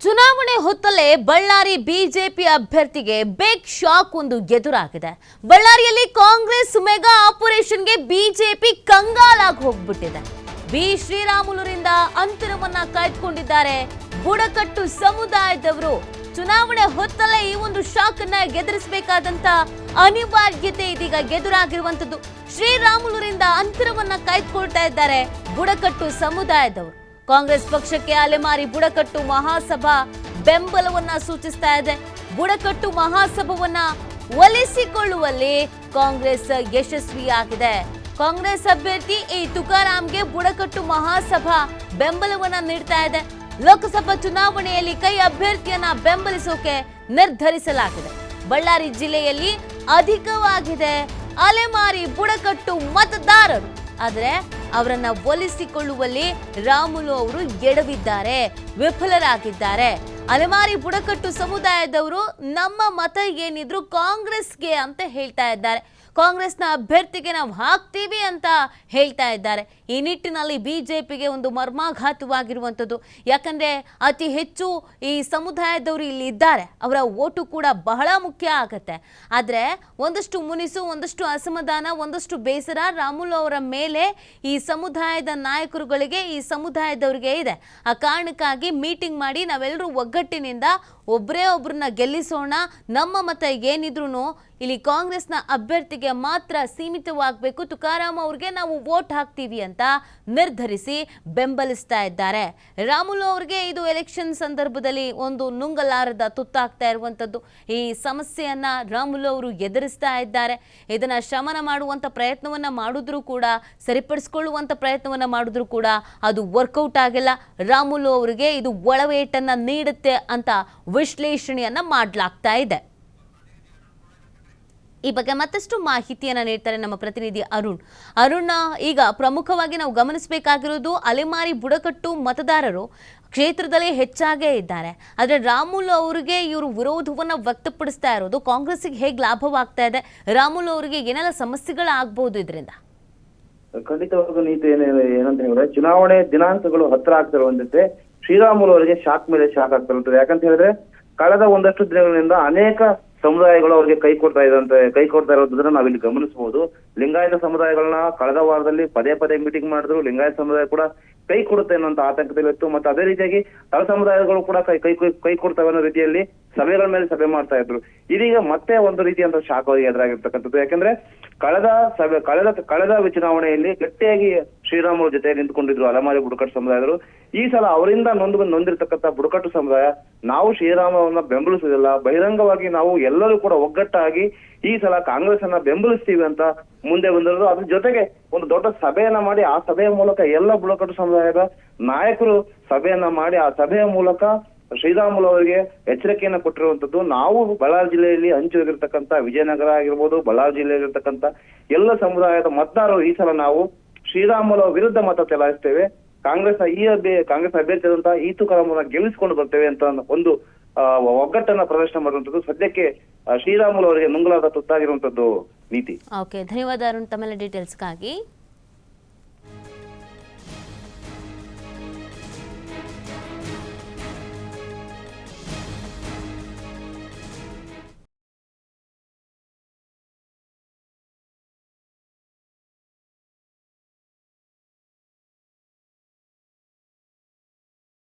ಚುನಾವಣೆ ಹೊತ್ತಲೇ ಬಳ್ಳಾರಿ ಬಿಜೆಪಿ ಅಭ್ಯರ್ಥಿಗೆ big shock ಒಂದು ಎದುರಾಗಿದೆ. ಬಳ್ಳಾರಿಯಲ್ಲಿ ಕಾಂಗ್ರೆಸ್ ಮೆಗಾ ಆಪರೇಷನ್ಗೆ ಬಿಜೆಪಿ ಕಂಗಾಲಾಗಿ ಹೋಗ್ಬಿಟ್ಟಿದೆ. ಬಿ ಶ್ರೀರಾಮುಲುರಿಂದ ಅಂತರವನ್ನ ಕಾಯ್ದುಕೊಂಡಿದ್ದಾರೆ ಬುಡಕಟ್ಟು ಸಮುದಾಯದವರು. ಚುನಾವಣೆ ಹೊತ್ತಲೇ ಈ ಒಂದು ಶಾಕ್ ಅನ್ನ ಎದುರಿಸಬೇಕಾದಂತ ಅನಿವಾರ್ಯತೆ ಇದೀಗ ಎದುರಾಗಿರುವಂತದ್ದು. ಶ್ರೀರಾಮುಲುರಿಂದ ಅಂತರವನ್ನ ಕಾಯ್ದುಕೊಳ್ತಾ ಇದ್ದಾರೆ ಬುಡಕಟ್ಟು ಸಮುದಾಯದವರು. ಕಾಂಗ್ರೆಸ್ ಪಕ್ಷಕ್ಕೆ ಅಲೆಮಾರಿ ಬುಡಕಟ್ಟು ಮಹಾಸಭಾ ಬೆಂಬಲವನ್ನ ಸೂಚಿಸ್ತಾ ಇದೆ. ಬುಡಕಟ್ಟು ಮಹಾಸಭಾವನ್ನ ಒಲಿಸಿಕೊಳ್ಳುವಲ್ಲಿ ಕಾಂಗ್ರೆಸ್ ಯಶಸ್ವಿಯಾಗಿದೆ. ಕಾಂಗ್ರೆಸ್ ಅಭ್ಯರ್ಥಿ ಎ ತುಕಾರಾಮ್ಗೆ ಬುಡಕಟ್ಟು ಮಹಾಸಭಾ ಬೆಂಬಲವನ್ನ ನೀಡ್ತಾ ಇದೆ. ಲೋಕಸಭಾ ಚುನಾವಣೆಯಲ್ಲಿ ಕೈ ಅಭ್ಯರ್ಥಿಯನ್ನ ಬೆಂಬಲಿಸೋಕೆ ನಿರ್ಧರಿಸಲಾಗಿದೆ. ಬಳ್ಳಾರಿ ಜಿಲ್ಲೆಯಲ್ಲಿ ಅಧಿಕವಾಗಿದೆ ಅಲೆಮಾರಿ ಬುಡಕಟ್ಟು ಮತದಾರರು. ಆದರೆ ಅವರನ್ನ ಒಲಿಸಿಕೊಳ್ಳುವಲ್ಲಿ ರಾಮುಲು ಅವರು ಎಡವಿದ್ದಾರೆ, ವಿಫಲರಾಗಿದ್ದಾರೆ. ಅಲೆಮಾರಿ ಬುಡಕಟ್ಟು ಸಮುದಾಯದವರು ನಮ್ಮ ಮತ ಏನಿದ್ರು ಕಾಂಗ್ರೆಸ್ಗೆ ಅಂತ ಹೇಳ್ತಾ ಇದ್ದಾರೆ. ಕಾಂಗ್ರೆಸ್ನ ಅಭ್ಯರ್ಥಿಗೆ ನಾವು ಹಾಕ್ತೀವಿ ಅಂತ ಹೇಳ್ತಾ ಇದ್ದಾರೆ. ಈ ನಿಟ್ಟಿನಲ್ಲಿ ಬಿಜೆಪಿಗೆ ಒಂದು ಮರ್ಮಾಘಾತವಾಗಿರುವಂಥದ್ದು. ಯಾಕಂದರೆ ಅತಿ ಹೆಚ್ಚು ಈ ಸಮುದಾಯದವರು ಇಲ್ಲಿ ಇದ್ದಾರೆ, ಅವರ ಓಟು ಕೂಡ ಬಹಳ ಮುಖ್ಯ ಆಗತ್ತೆ. ಆದರೆ ಒಂದಷ್ಟು ಮುನಿಸು, ಒಂದಷ್ಟು ಅಸಮಾಧಾನ, ಒಂದಷ್ಟು ಬೇಸರ ರಾಮುಲು ಅವರ ಮೇಲೆ ಈ ಸಮುದಾಯದ ನಾಯಕರುಗಳಿಗೆ, ಈ ಸಮುದಾಯದವರಿಗೆ ಇದೆ. ಆ ಕಾರಣಕ್ಕಾಗಿ ಮೀಟಿಂಗ್ ಮಾಡಿ ನಾವೆಲ್ಲರೂ ಒಗ್ಗಟ್ಟಿನಿಂದ ಒಬ್ಬರೇ ಒಬ್ಬರನ್ನ ಗೆಲ್ಲಿಸೋಣ, ನಮ್ಮ ಮತ ಏನಿದ್ರು ಇಲ್ಲಿ ಕಾಂಗ್ರೆಸ್ನ ಅಭ್ಯರ್ಥಿಗೆ ಮಾತ್ರ ಸೀಮಿತವಾಗಬೇಕು, ತುಕಾರಾಮ್ ಅವ್ರಿಗೆ ನಾವು ವೋಟ್ ಹಾಕ್ತೀವಿ ಅಂತ ನಿರ್ಧರಿಸಿ ಬೆಂಬಲಿಸ್ತಾ ಇದ್ದಾರೆ. ರಾಮುಲು ಅವರಿಗೆ ಇದು ಎಲೆಕ್ಷನ್ ಸಂದರ್ಭದಲ್ಲಿ ಒಂದು ನುಂಗಲಾರದ ತುತ್ತಾಗ್ತಾ ಇರುವಂಥದ್ದು. ಈ ಸಮಸ್ಯೆಯನ್ನ ರಾಮುಲು ಅವರು ಎದುರಿಸ್ತಾ ಇದ್ದಾರೆ. ಇದನ್ನ ಶಮನ ಮಾಡುವಂಥ ಪ್ರಯತ್ನವನ್ನ ಮಾಡಿದ್ರು ಕೂಡ, ಸರಿಪಡಿಸ್ಕೊಳ್ಳುವಂಥ ಪ್ರಯತ್ನವನ್ನ ಮಾಡಿದ್ರು ಕೂಡ ಅದು ವರ್ಕೌಟ್ ಆಗಿಲ್ಲ. ರಾಮುಲು ಅವರಿಗೆ ಇದು ಒಳವೇಟನ್ನ ನೀಡುತ್ತೆ ಅಂತ ವಿಶ್ಲೇಷಣೆಯನ್ನ ಮಾಡಲಾಗ್ತಾ ಇದೆ. ಈ ಬಗ್ಗೆ ಮತ್ತಷ್ಟು ಮಾಹಿತಿಯನ್ನ ನೀಡ್ತಾರೆ ನಮ್ಮ ಪ್ರತಿನಿಧಿ ಅರುಣ್. ಈಗ ಪ್ರಮುಖವಾಗಿ ನಾವು ಗಮನಿಸಬೇಕಾಗಿರೋದು ಅಲೆಮಾರಿ ಬುಡಕಟ್ಟು ಮತದಾರರು ಕ್ಷೇತ್ರದಲ್ಲಿ ಹೆಚ್ಚಾಗೇ ಇದ್ದಾರೆ. ಆದರೆ ರಾಮುಲು ಅವರಿಗೆ ಇವರು ವಿರೋಧವನ್ನ ವ್ಯಕ್ತಪಡಿಸ್ತಾ ಇರೋದು ಕಾಂಗ್ರೆಸ್ಗೆ ಹೇಗೆ ಲಾಭವಾಗ್ತಾ ಇದೆ? ರಾಮುಲು ಅವರಿಗೆ ಏನೆಲ್ಲ ಸಮಸ್ಯೆಗಳಾಗಬಹುದು ಇದರಿಂದ? ಖಂಡಿತವಾಗೂ ನೀತಿ ಏನಂತ ಹೇಳಿದ್ರೆ, ಚುನಾವಣೆ ದಿನಾಂಕಗಳು ಹತ್ರ ಆಗ್ತಿರುವಂತೆ ಶ್ರೀರಾಮುಲು ಅವರಿಗೆ ಶಾಕ್ ಮೇಲೆ ಶಾಕ್ ಆಗ್ತಿರುತ್ತದೆ. ಯಾಕಂತ ಹೇಳಿದ್ರೆ, ಕಳೆದ ಒಂದಷ್ಟು ದಿನಗಳಿಂದ ಅನೇಕ ಸಮುದಾಯಗಳು ಅವರಿಗೆ ಕೈ ಕೊಡ್ತಾ ಇರೋದನ್ನ ನಾವಿಲ್ಲಿ ಗಮನಿಸಬಹುದು. ಲಿಂಗಾಯತ ಸಮುದಾಯಗಳನ್ನ ಕಳೆದ ವಾರದಲ್ಲಿ ಪದೇ ಪದೇ ಮೀಟಿಂಗ್ ಮಾಡಿದ್ರು. ಲಿಂಗಾಯತ ಸಮುದಾಯ ಕೂಡ ಕೈ ಕೊಡುತ್ತೆ ಅನ್ನೋ ಆತಂಕದಲ್ಲಿತ್ತು. ಮತ್ತೆ ಅದೇ ರೀತಿಯಾಗಿ ತಳ ಸಮುದಾಯಗಳು ಕೂಡ ಕೈ ಕೊಡ್ತವೆ ಅನ್ನೋ ರೀತಿಯಲ್ಲಿ ಸಭೆಗಳ ಮೇಲೆ ಸಭೆ ಮಾಡ್ತಾ ಇದ್ರು. ಇದೀಗ ಮತ್ತೆ ಒಂದು ರೀತಿಯಂತ ಶಾಕ್ ಅವರಿಗೆ ಎದುರಾಗಿರ್ತಕ್ಕಂಥದ್ದು. ಯಾಕಂದ್ರೆ ಕಳೆದ ಚುನಾವಣೆಯಲ್ಲಿ ಗಟ್ಟಿಯಾಗಿ ಶ್ರೀರಾಮುಲು ಜೊತೆ ನಿಂತ್ಕೊಂಡಿದ್ರು ಅಲೆಮಾರಿ ಬುಡಕಟ್ಟು ಸಮುದಾಯದರು. ಈ ಸಲ ಅವರಿಂದ ನೊಂದಿರ್ತಕ್ಕಂಥ ಬುಡಕಟ್ಟು ಸಮುದಾಯ ನಾವು ಶ್ರೀರಾಮುಲನ್ನ ಬೆಂಬಲಿಸುವುದಿಲ್ಲ, ಬಹಿರಂಗವಾಗಿ ನಾವು ಎಲ್ಲರೂ ಕೂಡ ಒಗ್ಗಟ್ಟಾಗಿ ಈ ಸಲ ಕಾಂಗ್ರೆಸ್ ಅನ್ನ ಬೆಂಬಲಿಸ್ತೀವಿ ಅಂತ ಮುಂದೆ ಬಂದಿರೋದು. ಅದ್ರ ಜೊತೆಗೆ ಒಂದು ದೊಡ್ಡ ಸಭೆಯನ್ನ ಮಾಡಿ ಆ ಸಭೆಯ ಮೂಲಕ ಎಲ್ಲ ಬುಡಕಟ್ಟು ಸಮುದಾಯದ ನಾಯಕರು ಸಭೆಯನ್ನ ಮಾಡಿ ಆ ಸಭೆಯ ಮೂಲಕ ಶ್ರೀರಾಮುಲು ಅವರಿಗೆ ಎಚ್ಚರಿಕೆಯನ್ನ ಕೊಟ್ಟಿರುವಂತದ್ದು. ನಾವು ಬಳ್ಳಾರಿ ಜಿಲ್ಲೆಯಲ್ಲಿ ಹಂಚಿ ಹೋಗಿರ್ತಕ್ಕಂಥ ವಿಜಯನಗರ ಆಗಿರ್ಬೋದು, ಬಳ್ಳಾರಿ ಜಿಲ್ಲೆಯಲ್ಲಿರ್ತಕ್ಕಂಥ ಎಲ್ಲ ಸಮುದಾಯದ ಮತದಾರರು ಈ ಸಲ ನಾವು ಶ್ರೀರಾಮುಲು ವಿರುದ್ಧ ಮತ ಚಲಾಯಿಸ್ತೇವೆ, ಕಾಂಗ್ರೆಸ್ ಅಭ್ಯರ್ಥಿಯಾದಂತಹ ಈ ತುಕಾರಾಮನ್ನ ಗೆಲ್ಲಿಸಿಕೊಂಡು ಬರ್ತೇವೆ ಅಂತ ಒಂದು ಒಗ್ಗಟ್ಟನ್ನ ಪ್ರದರ್ಶನ ಮಾಡುವಂತದ್ದು ಸದ್ಯಕ್ಕೆ ಶ್ರೀರಾಮುಲು ಅವರಿಗೆ ನುಂಗಲಾದ ತುತ್ತಾಗಿರುವಂತದ್ದು ನೀತಿ. ಓಕೆ, ಧನ್ಯವಾದ ಅರುಣ್ ತಮ್ಮೆಲ್ಲ ಡೀಟೇಲ್ಸ್ಗಾಗಿ.